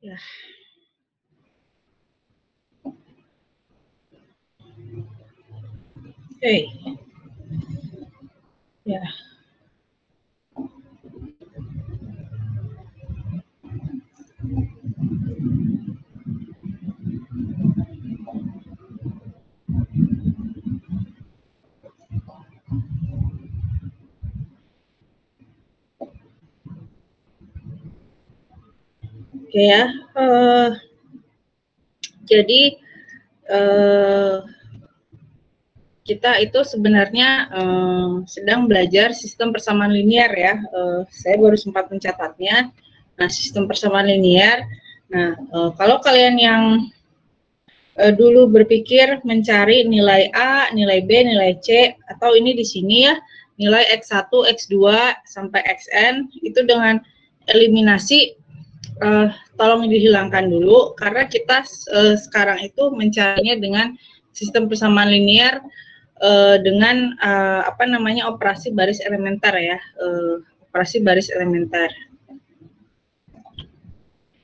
Ya. Oke. Ya. Oke ya. Jadi kita itu sebenarnya sedang belajar sistem persamaan linear ya. Saya baru sempat mencatatnya. Nah, sistem persamaan linear. Nah, kalau kalian yang dulu berpikir mencari nilai A, nilai B, nilai C, atau ini di sini ya, nilai X1, X2, sampai Xn, itu dengan eliminasi, tolong dihilangkan dulu, karena kita sekarang itu mencarinya dengan sistem persamaan linear, dengan operasi baris elementer ya, operasi baris elementer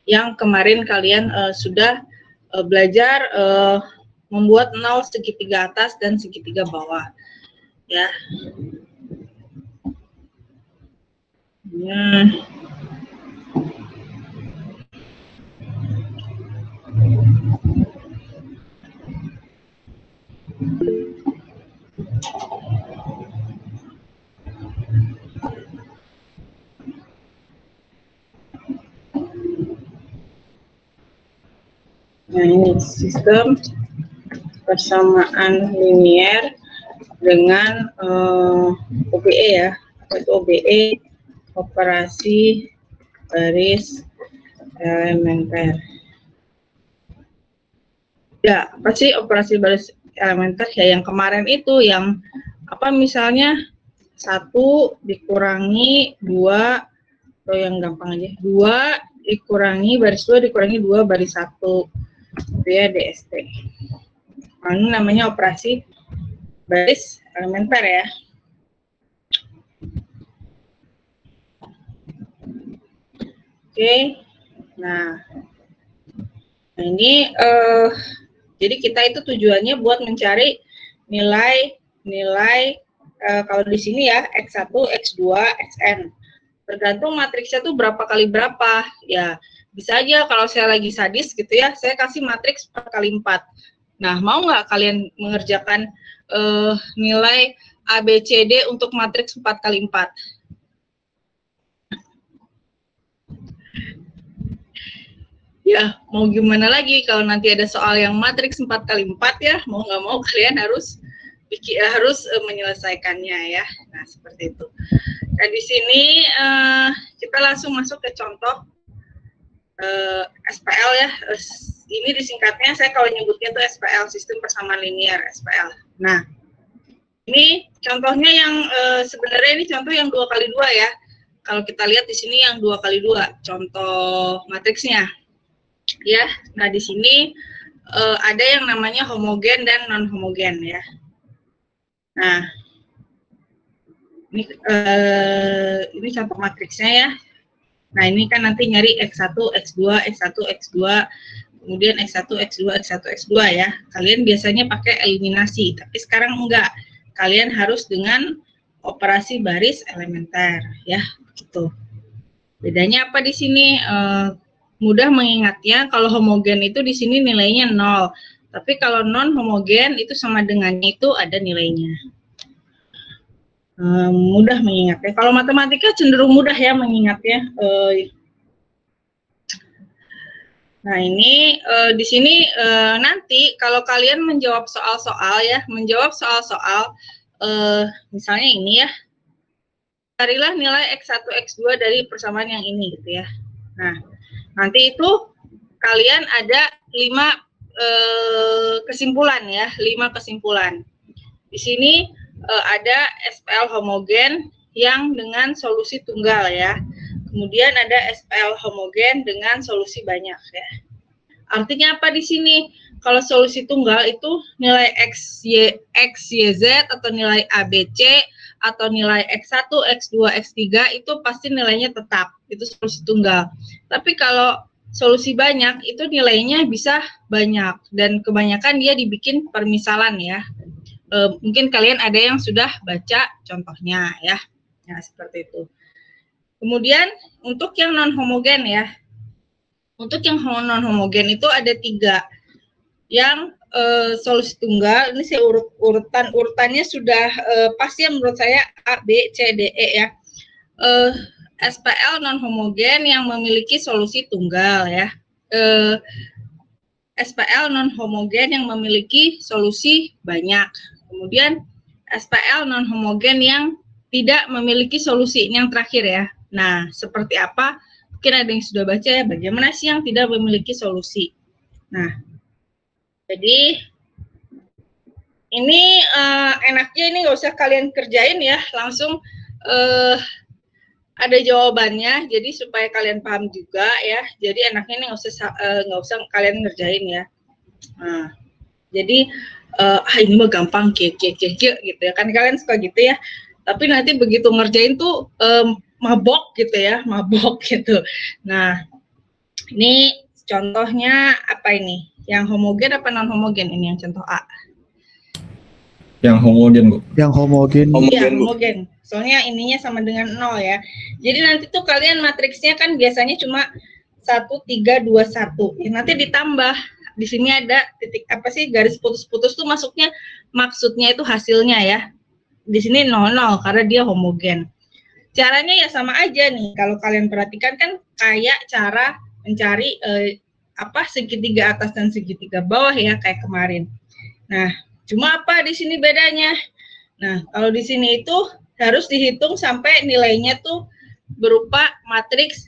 yang kemarin kalian sudah belajar membuat 0 segitiga atas dan segitiga bawah ya. Nah, ini sistem persamaan linear dengan OBE ya, itu OBE, operasi baris elementer. Ya, apa sih operasi baris elementer ya? Yang kemarin itu yang apa, misalnya 1 dikurangi 2, atau yang gampang aja 2 dikurangi baris 2 dikurangi 2 baris 1 itu ya, DST. Nah, ini namanya operasi baris elementer ya. Oke. Nah ini jadi kita itu tujuannya buat mencari nilai kalau di sini ya X1, X2, Xn. Tergantung matriksnya tuh berapa kali berapa. Ya, bisa aja kalau saya lagi sadis gitu ya, saya kasih matriks 4 kali 4. Nah, mau nggak kalian mengerjakan nilai ABCD untuk matriks 4 kali 4? Ya, mau gimana lagi kalau nanti ada soal yang matriks 4 kali 4 ya, mau nggak mau kalian harus menyelesaikannya ya. Nah, seperti itu. Nah, di sini kita langsung masuk ke contoh SPL ya. Ini disingkatnya, saya kalau nyebutnya itu SPL, sistem persamaan linear, SPL. Nah, ini contohnya yang sebenarnya ini contoh yang 2 kali 2 ya. Kalau kita lihat di sini yang 2 kali 2, contoh matriksnya. Ya, nah di sini ada yang namanya homogen dan non homogen ya. Nah, ini contoh matriksnya ya. Nah, ini kan nanti nyari X1, X2, X1, X2, kemudian X1, X2, X1, X2 ya. Kalian biasanya pakai eliminasi, tapi sekarang enggak. Kalian harus dengan operasi baris elementer ya, gitu. Bedanya apa di sini? Mudah mengingatnya, kalau homogen itu di sini nilainya 0. Tapi kalau non homogen itu sama dengannya itu ada nilainya. Mudah mengingatnya. Kalau matematika cenderung mudah ya mengingatnya. Nah, ini di sini nanti kalau kalian menjawab soal-soal ya, misalnya ini ya, carilah nilai X1, X2 dari persamaan yang ini gitu ya. Nah, nanti itu kalian ada 5 kesimpulan ya, 5 kesimpulan. Di sini ada SPL homogen yang dengan solusi tunggal ya. Kemudian ada SPL homogen dengan solusi banyak ya. Artinya apa di sini? Kalau solusi tunggal itu nilai XYZ atau nilai ABC atau nilai X1, X2, X3 itu pasti nilainya tetap. Itu solusi tunggal. Tapi kalau solusi banyak itu nilainya bisa banyak, dan kebanyakan dia dibikin permisalan ya. Mungkin kalian ada yang sudah baca contohnya ya. Nah, seperti itu. Kemudian untuk yang non homogen ya. Untuk yang non homogen itu ada 3. Yang solusi tunggal ini saya urutannya sudah pas ya menurut saya, A, B, C, D, E ya. SPL non homogen yang memiliki solusi tunggal ya. SPL non homogen yang memiliki solusi banyak. Kemudian SPL non homogen yang tidak memiliki solusi. Ini yang terakhir ya. Nah, seperti apa? Mungkin ada yang sudah baca ya, bagaimana sih yang tidak memiliki solusi. Nah, jadi ini enaknya ini nggak usah kalian kerjain ya, langsung ada jawabannya. Jadi supaya kalian paham juga ya. Jadi enaknya ini nggak usah kalian ngerjain ya. Nah, jadi ini mah gampang gitu ya kan, kalian suka gitu ya. Tapi nanti begitu ngerjain tuh mabok gitu ya, mabok gitu. Nah, ini contohnya apa ini? Yang homogen apa non homogen? Ini yang contoh A. Yang homogen, Bu. Yang homogen. Iya, homogen. Soalnya ininya sama dengan 0 ya. Jadi nanti tuh kalian matriksnya kan biasanya cuma 1, 3, 2, 1. Ya, nanti ditambah. Di sini ada titik apa sih, garis putus-putus tuh masuknya, maksudnya itu hasilnya ya. Di sini 0, 0 karena dia homogen. Caranya ya sama aja nih. Kalau kalian perhatikan kan kayak cara mencari segitiga atas dan segitiga bawah ya, kayak kemarin. Nah, cuma apa di sini bedanya? Nah, kalau di sini itu harus dihitung sampai nilainya tuh berupa matriks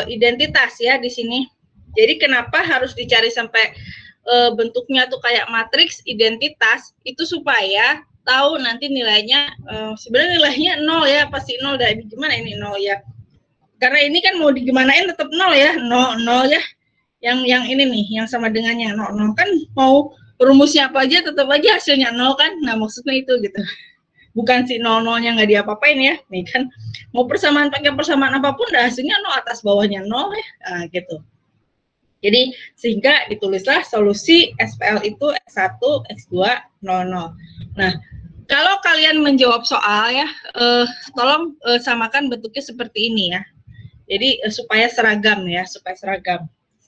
identitas ya di sini. Jadi kenapa harus dicari sampai bentuknya tuh kayak matriks identitas, itu supaya tahu nanti nilainya, sebenarnya nilainya 0 ya, pasti 0 dari gimana ini 0 ya. Karena ini kan mau digimanain tetap 0 ya, 0 ya. Yang ini nih, yang sama dengannya 0 kan mau rumusnya apa aja tetap aja hasilnya 0 kan. Nah, maksudnya itu gitu. Bukan si 0-0-nya nggak diapa-apain ya. Nih kan mau persamaan pakai persamaan apapun dah hasilnya 0 atas bawahnya 0 ya. Nah, gitu. Jadi sehingga ditulislah solusi SPL itu X1, X2, 0, 0. Nah, kalau kalian menjawab soal ya, tolong samakan bentuknya seperti ini ya. Jadi supaya seragam ya, supaya seragam.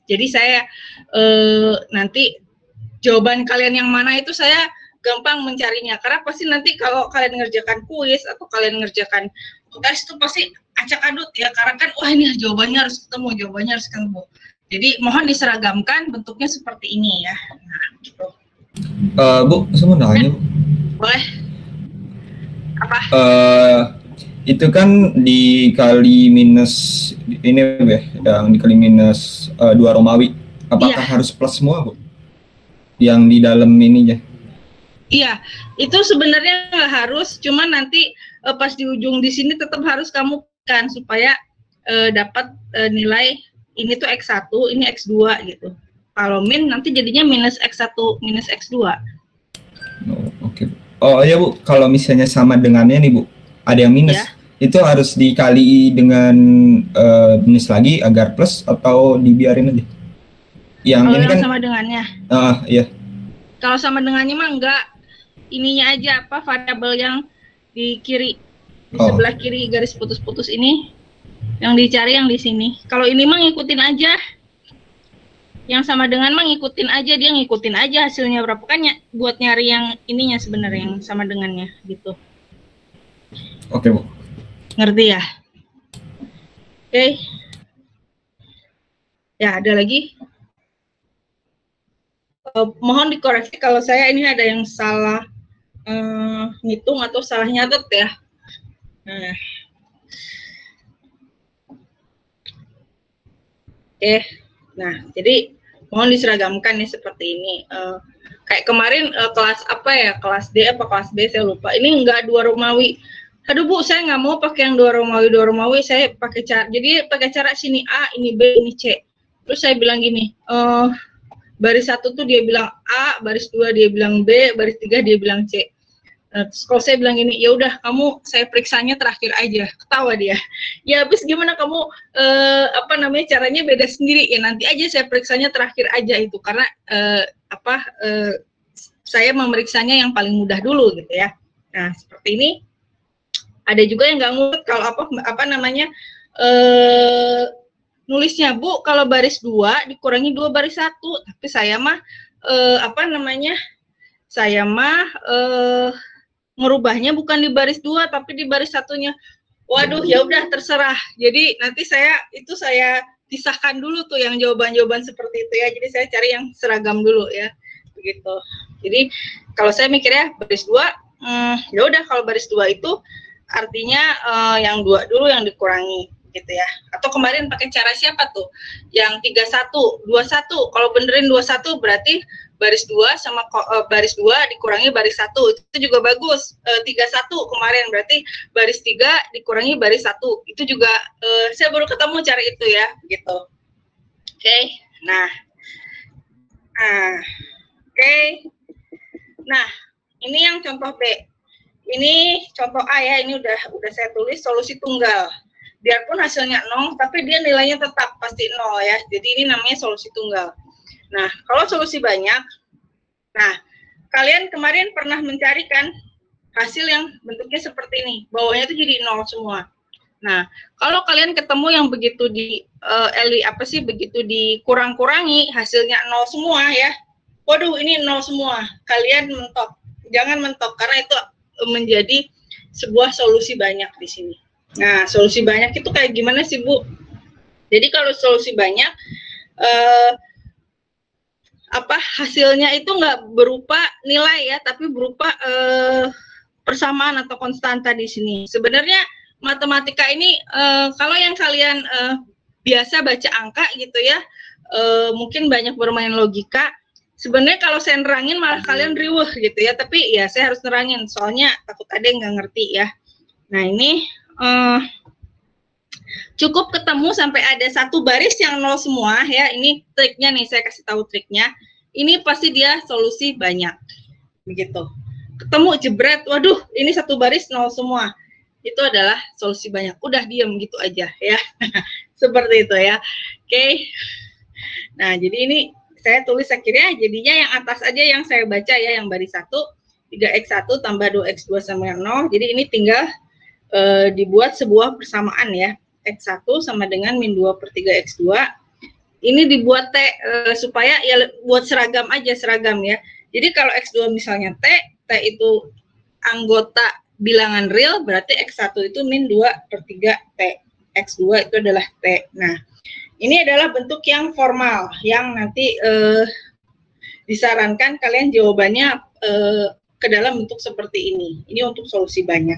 Jadi saya nanti jawaban kalian yang mana itu saya gampang mencarinya. Karena pasti nanti kalau kalian ngerjakan kuis atau kalian ngerjakan tes itu pasti acak adut ya. Karena kan wah ini jawabannya harus ketemu, jawabannya harus ketemu. Jadi mohon diseragamkan bentuknya seperti ini ya. Nah, gitu. Bu, saya mau nanya, Bu. Boleh. Apa? Itu kan dikali minus ini ya, yang dikali minus 2 Romawi. Apakah harus plus semua, Bu? Yang di dalam ininya? Iya, itu sebenarnya nggak harus, cuman nanti pas di ujung di sini tetap harus kamu kan supaya dapat nilai ini tuh X1, ini X2 gitu. Kalau min nanti jadinya minus X1, minus X2. Oh, oke. Oh ya Bu, kalau misalnya sama dengannya nih Bu, ada yang minus, ya? Itu harus dikali dengan minus lagi agar plus atau dibiarin aja? Yang kalau ini yang kan sama dengannya. Iya. Kalau sama dengannya mah enggak, ininya aja apa variabel yang di kiri, di sebelah kiri garis putus-putus ini. Yang dicari yang di sini. Kalau ini mah ngikutin aja. Yang sama dengan mah ngikutin aja, dia ngikutin aja hasilnya berapa kan ya, buat nyari yang ininya sebenarnya yang sama dengannya gitu. Oke, Bu. Ngerti ya? Oke. Ya, ada lagi. Mohon dikoreksi kalau saya ini ada yang salah ngitung atau salah nyatet ya. Nah, jadi mohon diseragamkan nih seperti ini. Kayak kemarin kelas apa ya, kelas D apa kelas B saya lupa. Ini enggak 2 Romawi. Aduh Bu, saya nggak mau pakai yang 2 Romawi, saya pakai cara. Jadi pakai cara sini A, ini B, ini C. Terus saya bilang gini, baris 1 tuh dia bilang A, baris 2 dia bilang B, baris 3 dia bilang C. Terus kalau saya bilang gini, ya udah kamu saya periksanya terakhir aja, ketawa dia. Ya habis gimana kamu caranya beda sendiri, ya nanti aja saya periksanya terakhir aja itu karena saya memeriksanya yang paling mudah dulu gitu ya. Nah seperti ini. Ada juga yang nggak ngurut kalau nulisnya Bu kalau baris 2 dikurangi 2 baris 1, tapi saya mah ngerubahnya bukan di baris 2 tapi di baris satunya. Waduh, ya udah terserah. Jadi nanti saya pisahkan dulu tuh yang jawaban-jawaban seperti itu ya. Jadi saya cari yang seragam dulu ya. Begitu. Jadi kalau saya mikirnya baris 2 ya udah kalau baris 2 itu artinya yang 2 dulu yang dikurangi gitu ya. Atau kemarin pakai cara siapa tuh? Yang 31, 21. Kalau benerin 21 berarti baris 2 sama baris 2 dikurangi baris 1. Itu juga bagus. 31 kemarin berarti baris 3 dikurangi baris 1. Itu juga saya baru ketemu cara itu ya, gitu. Oke. Nah. Oke. Nah, ini yang contoh B. Ini contoh A ya, ini udah saya tulis solusi tunggal. Biarpun hasilnya 0, tapi dia nilainya tetap pasti 0 ya. Jadi ini namanya solusi tunggal. Nah, kalau solusi banyak, nah, kalian kemarin pernah mencari kan hasil yang bentuknya seperti ini. Bawahnya itu jadi 0 semua. Nah, kalau kalian ketemu yang begitu begitu dikurang-kurangi, hasilnya 0 semua ya. Waduh, ini 0 semua. Kalian mentok. Jangan mentok, karena itu menjadi sebuah solusi banyak di sini. Nah, solusi banyak itu kayak gimana sih, Bu? Jadi kalau solusi banyak, hasilnya itu nggak berupa nilai ya, tapi berupa persamaan atau konstanta di sini. Sebenarnya matematika ini kalau yang kalian biasa baca angka gitu ya, mungkin banyak bermain logika. Sebenarnya kalau saya nerangin malah kalian riweuh gitu ya, tapi ya saya harus nerangin soalnya takut ada yang nggak ngerti ya. Nah ini cukup ketemu sampai ada satu baris yang 0 semua ya. Ini triknya nih, saya kasih tahu triknya. Ini pasti dia solusi banyak, begitu. Ketemu jebret, waduh ini satu baris 0 semua. Itu adalah solusi banyak. Udah diem gitu aja ya. Seperti itu ya. Oke. Nah jadi ini saya tulis akhirnya jadinya yang atas aja yang saya baca ya, yang baris 1, 3x1 tambah 2x2 sama 0. Jadi ini tinggal dibuat sebuah persamaan ya. X1 sama dengan min 2 per 3x2. Ini dibuat T supaya ya buat seragam aja, seragam ya. Jadi kalau x2 misalnya T itu anggota bilangan real, berarti x1 itu min 2 per 3 T. X2 itu adalah T. Nah, ini adalah bentuk yang formal, yang nanti disarankan kalian jawabannya ke dalam bentuk seperti ini. Ini untuk solusi banyak.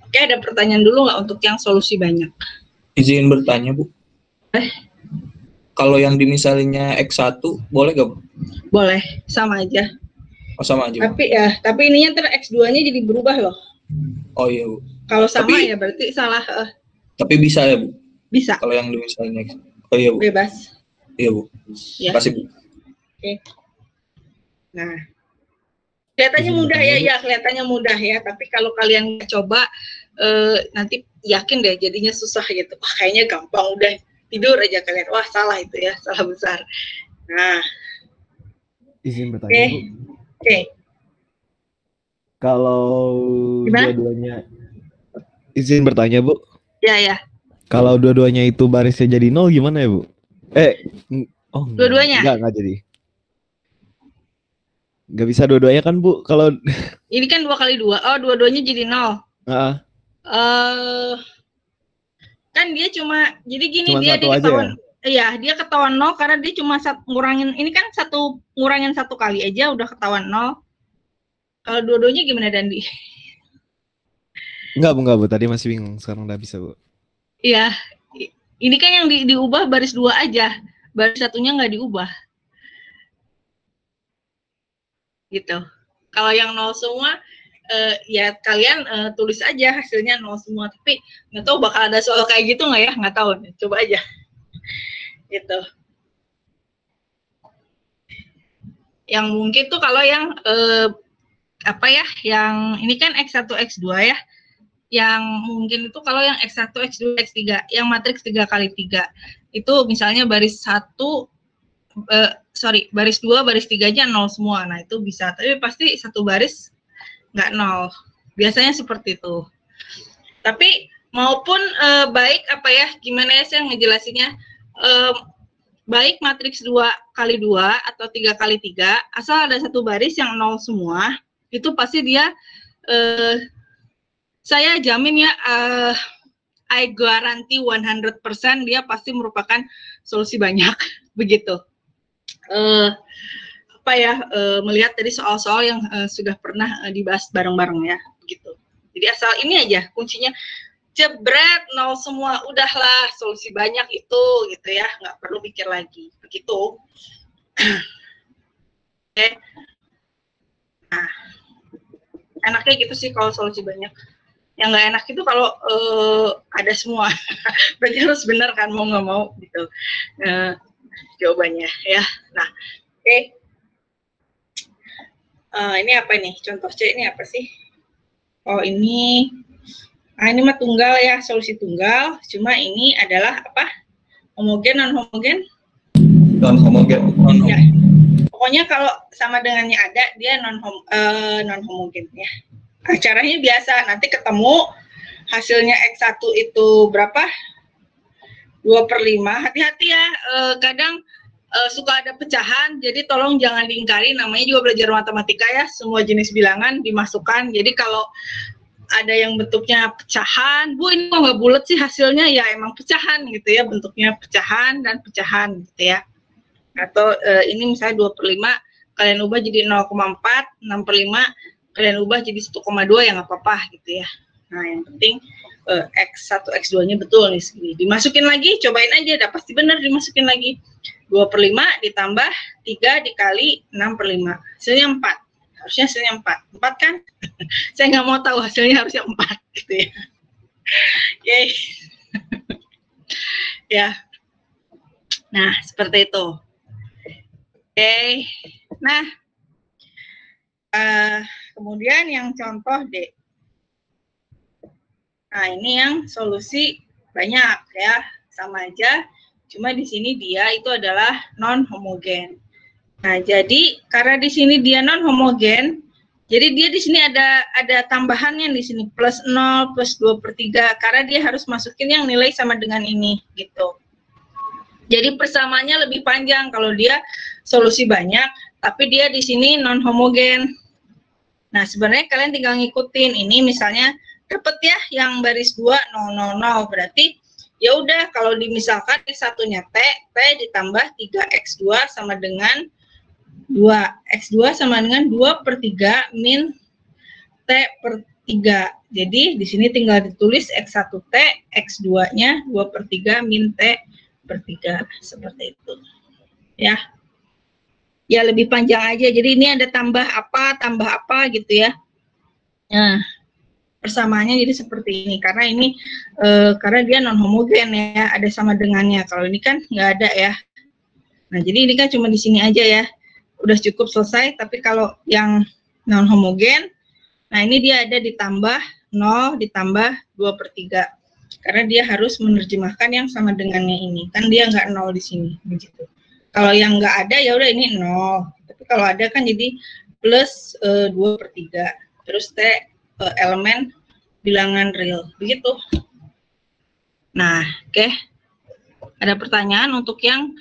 Oke, ada pertanyaan dulu nggak untuk yang solusi banyak? Izin bertanya, Bu. Kalau yang dimisalinya X1, boleh nggak, Bu? Boleh, sama aja. Oh, sama aja, Bu. Tapi ininya ntar X2-nya jadi berubah loh. Oh iya, Bu. Kalau sama ya berarti salah. Tapi bisa ya, Bu? Bisa. Kalau yang dimisalinya X. Oh iya, Bu. Bebas. Iya, Bu. Ya. Makasih, Bu. Oke. Nah, kelihatannya mudah ya, kelihatannya mudah ya. Tapi kalau kalian nggak coba, nanti yakin deh jadinya susah gitu. Wah, kayaknya gampang, udah tidur aja kalian. Wah, salah itu ya, salah besar. Nah, izin bertanya, Bu. Oke. Kalau dua-duanya, izin bertanya, Bu. Ya. Kalau dua-duanya itu barisnya jadi 0 gimana ya, Bu? Dua-duanya? Enggak jadi. Nggak bisa dua-duanya kan, Bu? Kalau ini kan 2 kali 2. Oh, dua-duanya jadi 0. Kan dia cuma, jadi gini, cuma dia ketahuan. Iya, dia ketahuan 0 karena dia cuma ngurangin, ini kan ngurangin 1 kali aja udah ketahuan 0. Kalau dua-duanya gimana, Dandi? Enggak, Bu. Tadi masih bingung, sekarang udah bisa, Bu. Iya, ini kan yang diubah baris 2 aja, baris satunya nggak diubah. Gitu. Kalau yang 0 semua, ya kalian tulis aja hasilnya 0 semua. Tapi nggak tahu bakal ada soal kayak gitu nggak ya? Nggak tahu, coba aja. Gitu. Yang mungkin tuh kalau yang apa ya, yang ini kan X1, X2 ya, yang mungkin itu kalau yang X1, X2, X3, yang matriks 3x3, itu misalnya baris 1, baris 2, baris 3 aja 0 semua, nah itu bisa, tapi pasti satu baris nggak 0, biasanya seperti itu. Tapi maupun baik apa ya, gimana ya saya ngejelasinnya, baik matriks 2x2 atau 3x3, asal ada satu baris yang 0 semua, itu pasti dia, saya jamin ya, I guarantee 100% dia pasti merupakan solusi banyak, begitu. Apa ya, melihat dari soal-soal yang sudah pernah dibahas bareng-bareng ya, begitu. Jadi asal ini aja kuncinya, jebret 0 semua, udahlah solusi banyak itu gitu ya, nggak perlu pikir lagi, begitu. Oke. Nah, enaknya gitu sih kalau solusi banyak. Yang nggak enak itu kalau ada semua, berarti harus benar kan, mau nggak mau gitu jawabannya ya. Nah, oke. Ini apa nih? Contoh C ini apa sih? Oh ini, nah ini mah tunggal ya, solusi tunggal. Cuma ini adalah apa? Homogen, non homogen? Non homogen. Ya. Pokoknya kalau sama dengannya ada, dia non homogen ya. Nah, caranya biasa, nanti ketemu hasilnya X1 itu berapa? 2/5. Hati-hati ya, kadang suka ada pecahan, jadi tolong jangan diingkari, namanya juga belajar matematika ya, semua jenis bilangan dimasukkan. Jadi kalau ada yang bentuknya pecahan, Bu ini kok nggak bulat sih hasilnya, ya emang pecahan gitu ya, bentuknya pecahan dan pecahan gitu ya. Atau ini misalnya 2/5, kalian ubah jadi 0,4, 6/5, kalian ubah jadi 1,2 ya nggak apa-apa gitu ya. Nah yang penting X1, X2-nya betul nih segini. Dimasukin lagi, cobain aja, udah pasti benar dimasukin lagi. 2/5 ditambah 3 dikali 6/5, hasilnya 4. Harusnya hasilnya 4. 4 kan? Saya nggak mau tahu hasilnya, harusnya 4 gitu ya. Oke. Ya. Nah, seperti itu. Oke. Nah, kemudian yang contoh D. Nah, ini yang solusi banyak ya, sama aja. Cuma di sini dia itu adalah non homogen. Nah, jadi karena di sini dia non homogen, jadi dia di sini ada tambahannya di sini plus 0 plus 2/3, karena dia harus masukin yang nilai sama dengan ini gitu. Jadi persamaannya lebih panjang kalau dia solusi banyak, tapi dia di sini non homogen. Nah, sebenarnya kalian tinggal ngikutin ini, misalnya dapat ya yang baris 2 0 0 0, berarti ya udah kalau dimisalkan satunya T ditambah 3x2 sama dengan 2x2 sama dengan 2/3 min T/3. Jadi di sini tinggal ditulis x1T, x2-nya 2/3 min T/3, seperti itu. Ya. Ya lebih panjang aja. Jadi ini ada tambah apa gitu ya. Nah, persamaannya jadi seperti ini karena ini karena dia non homogen ya, ada sama dengannya. Kalau ini kan nggak ada ya. Nah, jadi ini kan cuma di sini aja ya. Udah cukup selesai, tapi kalau yang non homogen, nah ini dia ada ditambah 0 ditambah 2/3. Karena dia harus menerjemahkan yang sama dengannya ini. Kan dia nggak 0 di sini begitu. Kalau yang nggak ada ya udah ini 0. Tapi kalau ada kan jadi plus 2/3. Terus T elemen bilangan real. Begitu. Nah, oke. Ada pertanyaan untuk yang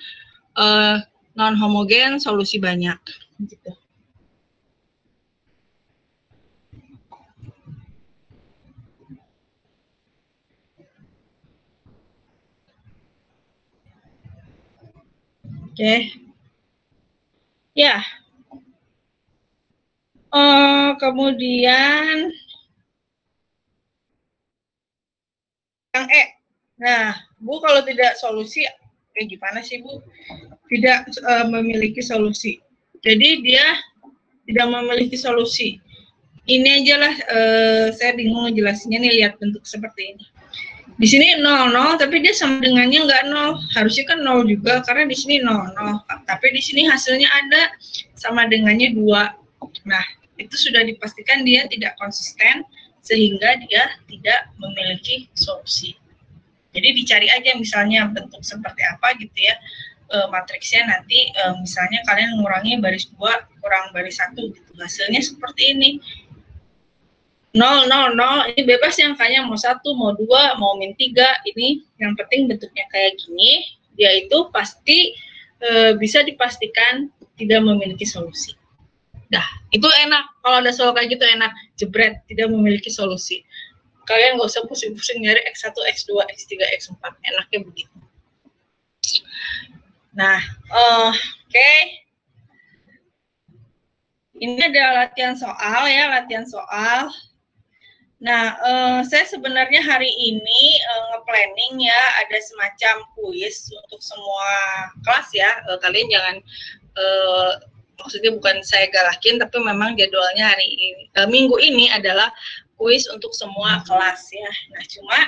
non homogen solusi banyak. Gitu. Oke. Ya. Kemudian yang E. Nah, Bu kalau tidak solusi, kayak gimana sih Bu? Tidak memiliki solusi. Jadi dia tidak memiliki solusi. Ini aja lah, saya bingung ngejelasinnya nih, lihat bentuk seperti ini. Di sini 0, 0, tapi dia sama dengannya nggak 0. Harusnya kan 0 juga, karena di sini 0, 0. Tapi di sini hasilnya ada sama dengannya 2. Nah, itu sudah dipastikan dia tidak konsisten sehingga dia tidak memiliki solusi. Jadi dicari aja misalnya bentuk seperti apa gitu ya, matriksnya nanti misalnya kalian mengurangi baris 2 kurang baris 1 gitu, hasilnya seperti ini. 0, 0, 0, ini bebas yang angkanya mau 1, mau 2, mau min 3, ini yang penting bentuknya kayak gini, dia itu pasti bisa dipastikan tidak memiliki solusi. Dah, itu enak, kalau ada soal kayak gitu enak, jebret, tidak memiliki solusi. Kalian nggak usah pusing-pusing nyari X1, X2, X3, X4, enaknya begitu. Nah, oke. Ini ada latihan soal ya, latihan soal. Nah, saya sebenarnya hari ini nge-planning ya, ada semacam kuis untuk semua kelas ya. Kalian jangan, maksudnya bukan saya galakin, tapi memang jadwalnya hari ini, minggu ini adalah kuis untuk semua kelas ya. Nah, cuma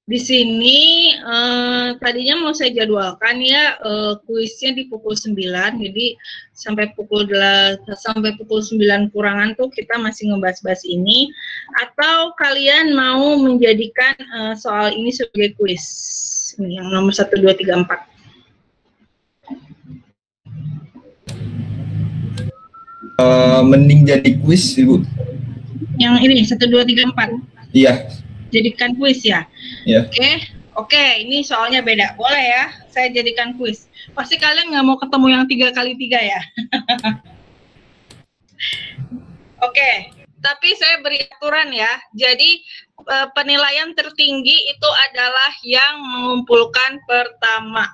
di sini tadinya mau saya jadwalkan ya kuisnya di pukul 9, jadi sampai pukul 9 kurangan tuh kita masih ngebahas-bahas ini, atau kalian mau menjadikan soal ini sebagai kuis ini yang nomor 1, 2, 3, 4. Mending jadi kuis, Ibu. Yang ini 1, 2, 3, 4. Iya. Jadikan kuis ya. Iya. Oke, ini soalnya beda. Boleh ya, saya jadikan kuis. Pasti kalian nggak mau ketemu yang 3x3 ya. Oke, tapi saya beri aturan ya. Jadi penilaian tertinggi itu adalah yang mengumpulkan pertama.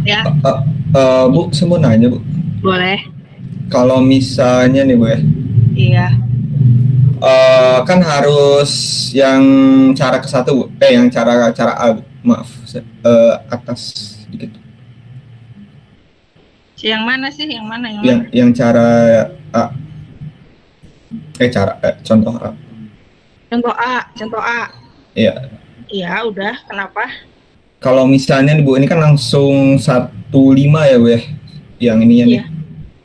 Ya. Bu, saya mau nanya, Bu. Boleh. Kalau misalnya nih, Bu ya. Iya. Kan harus yang cara ke satu, Bu. Yang cara A, Bu. Maaf, atas sedikit. Yang mana sih? Yang mana? Yang cara A. Contoh A. Contoh A. Iya. Iya, udah. Kenapa? Kalau misalnya nih, Bu, ini kan langsung 1,5 ya, Bu ya. Yang ininya nih.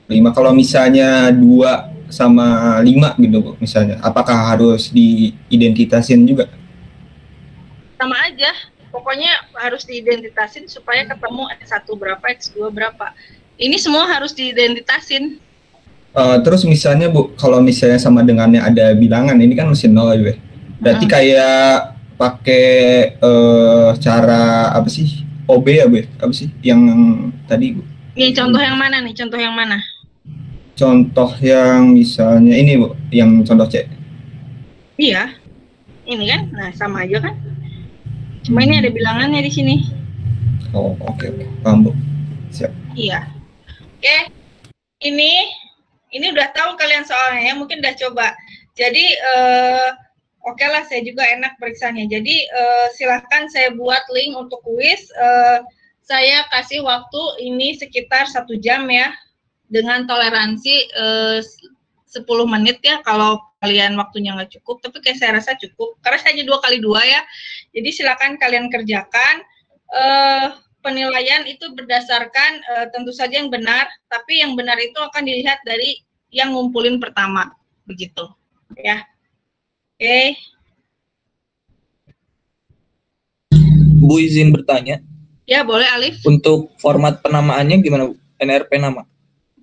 5. Kalau misalnya 2 sama 5 gitu, Bu, misalnya, apakah harus diidentitasin juga? Sama aja, pokoknya harus diidentitasin supaya ketemu X1 berapa, X2 berapa. Ini semua harus diidentitasin. Terus misalnya, Bu, kalau misalnya sama dengannya ada bilangan, ini kan masih 0 ya, Bu. Berarti kayak pakai cara apa sih? OB ya, Bu? Apa sih yang tadi, Bu? Ini contoh yang mana nih? Contoh yang mana? Contoh yang misalnya ini, Bu, yang contoh C. Iya, ini kan, nah sama aja kan. Cuma ini ada bilangannya di sini. Oh, oke. Paham, Bu. Siap. Iya. Oke. Ini udah tahu kalian soalnya ya, mungkin udah coba. Jadi oke lah, saya juga enak periksanya. Jadi silahkan saya buat link untuk kuis. Saya kasih waktu ini sekitar 1 jam ya, dengan toleransi 10 menit ya kalau kalian waktunya nggak cukup, tapi kayak saya rasa cukup karena saya hanya 2x2 ya. Jadi silakan kalian kerjakan. Penilaian itu berdasarkan tentu saja yang benar, tapi yang benar itu akan dilihat dari yang ngumpulin pertama, begitu ya. Oke. Bu, izin bertanya. Ya, boleh, Alif. Untuk format penamaannya gimana, Bu? NRP nama?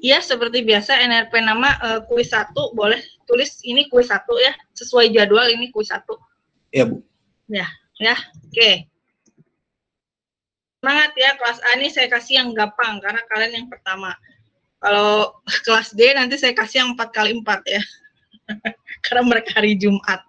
Iya, seperti biasa NRP nama kuis 1, boleh tulis ini kuis 1 ya, sesuai jadwal ini kuis 1. Ya, Bu. Ya, oke. Semangat ya, kelas A ini saya kasih yang gampang karena kalian yang pertama. Kalau kelas D nanti saya kasih yang 4x4 ya. Karena mereka hari Jumat.